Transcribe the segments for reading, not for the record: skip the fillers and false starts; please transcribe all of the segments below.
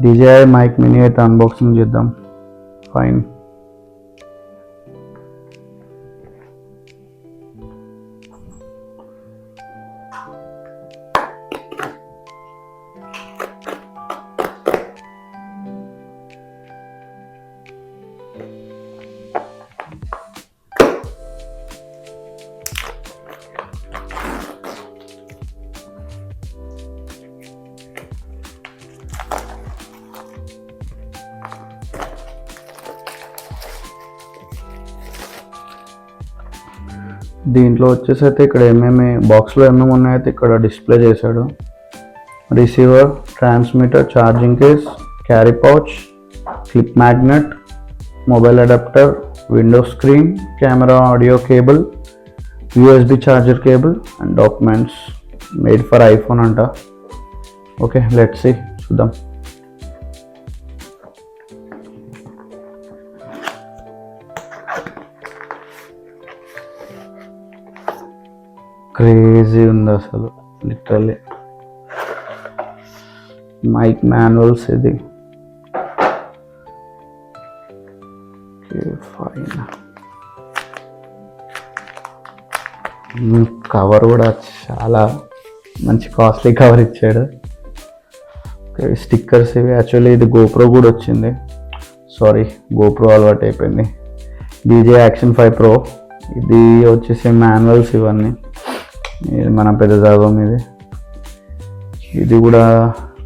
DJI mic mini అయితే unboxing చేద్దాం. Fine. దీంట్లో వచ్చేసి అయితే ఇక్కడ ఏమేమి బాక్స్లో ఏమేమి ఉన్నాయైతే ఇక్కడ డిస్ప్లే చేశాడు. Receiver, transmitter, charging case, carry pouch, clip magnet, mobile adapter, window screen, camera, audio cable, USB charger cable and documents. Made for iPhone అంట. ఓకే, లెట్స్ సీ, చూద్దాం. క్రేజీ ఉంది అసలు, లిటరల్లీ. మైక్ మాన్యువల్స్ ఇది. Fine. Cover కూడా చాలా మంచి costly cover ఇచ్చాడు. Stickers ఇవి. యాక్చువల్లీ ఇది గోప్రో కూడా వచ్చింది. సారీ, గోప్రో అలవాటు అయిపోయింది. DJI Action 5 Pro. ఇది వచ్చేసి మాన్యువల్స్ ఇవన్నీ. ఇది మన పెద్ద జాగం ఇది. ఇది కూడా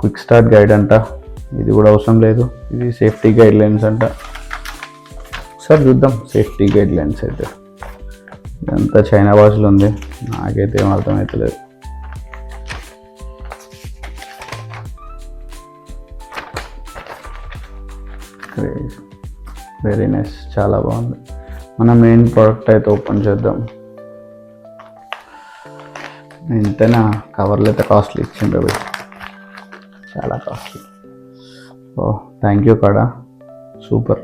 క్విక్ స్టార్ట్ గైడ్ అంట. ఇది కూడా అవసరం లేదు. ఇది సేఫ్టీ గైడ్ లైన్స్ అంట. సార్ చూద్దాం సేఫ్టీ గైడ్ లైన్స్ అయితే. ఇదంతా చైనా భాషలో ఉంది, నాకైతే ఏం అర్థమవుతలేదు. వెరీ నైస్, చాలా బాగుంది. మన మెయిన్ ప్రోడక్ట్ అయితే ఓపెన్ చేద్దాం. ఎంతైనా కవర్లు అయితే కాస్ట్లీ ఇచ్చిండ్రు అవి, చాలా కాస్ట్లీ. ఓ థ్యాంక్ యూ కాడా, సూపర్.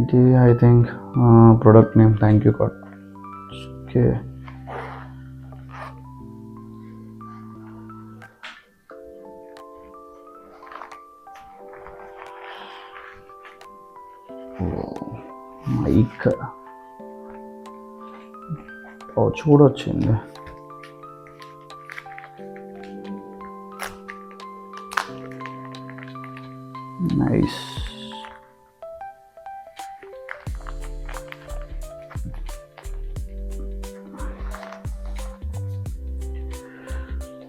ఇది I think product name. Thank you కాడ్. ఓకే, మైక్ పౌచ్ కూడా వచ్చింది. Nice.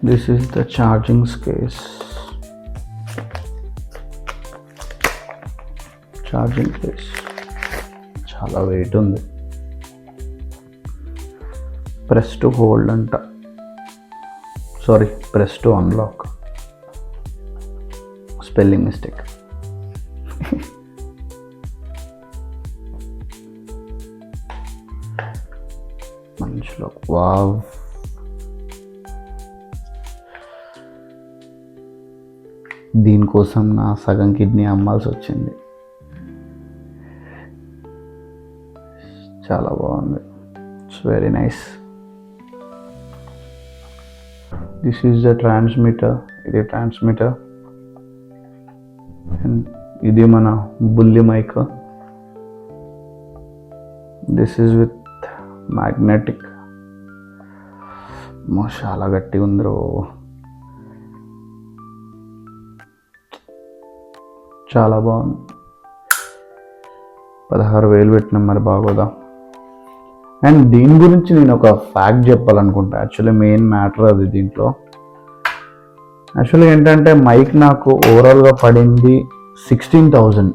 This is the charging case. Charging case చాలా వెయిట్ ఉంది. ప్రెస్ టు హోల్డ్ అంట. Sorry, press to unlock. Spelling mistake. మంచిలో wow. దీనికోసం నా సగం కిడ్నీ అమ్మాల్సి వచ్చింది. చాలా బాగుంది. It's very nice. This is the transmitter. ఇది ట్రాన్స్మిటర్. అండ్ ఇది మన బుల్లి mic. This is with magnetic. చాలా గట్టిగా ఉందిరో. చాలా బాగుంది. 16,000 పెట్టినాం, మరి బాగోదా? అండ్ దీని గురించి నేను ఒక ఫ్యాక్ట్ చెప్పాలనుకుంటా. యాక్చువల్లీ మెయిన్ మ్యాటర్ అది దీంట్లో. యాక్చువల్లీ ఏంటంటే మైక్ నాకు ఓవరాల్గా పడింది 16,000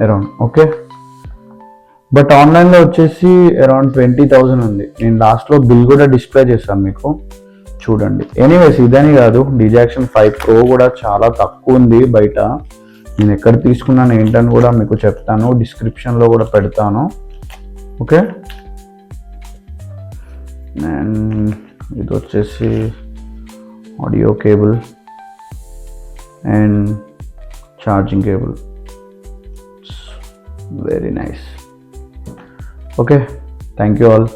అరౌండ్. ఓకే, బట్ ఆన్లైన్లో వచ్చేసి అరౌండ్ 20,000 ఉంది. నేను లాస్ట్లో బిల్ కూడా డిస్ప్లే చేశాను మీకు, చూడండి. ఎనీవేస్, ఇదని కాదు, DJI Action 5 Pro కూడా చాలా తక్కువ ఉంది బయట. నేను ఎక్కడ తీసుకున్నాను ఏంటని కూడా మీకు చెప్తాను, డిస్క్రిప్షన్లో కూడా పెడతాను. ఓకే, అండ్ ఇది వచ్చేసి audio cable and charging cable. Very nice. Okay, thank you all.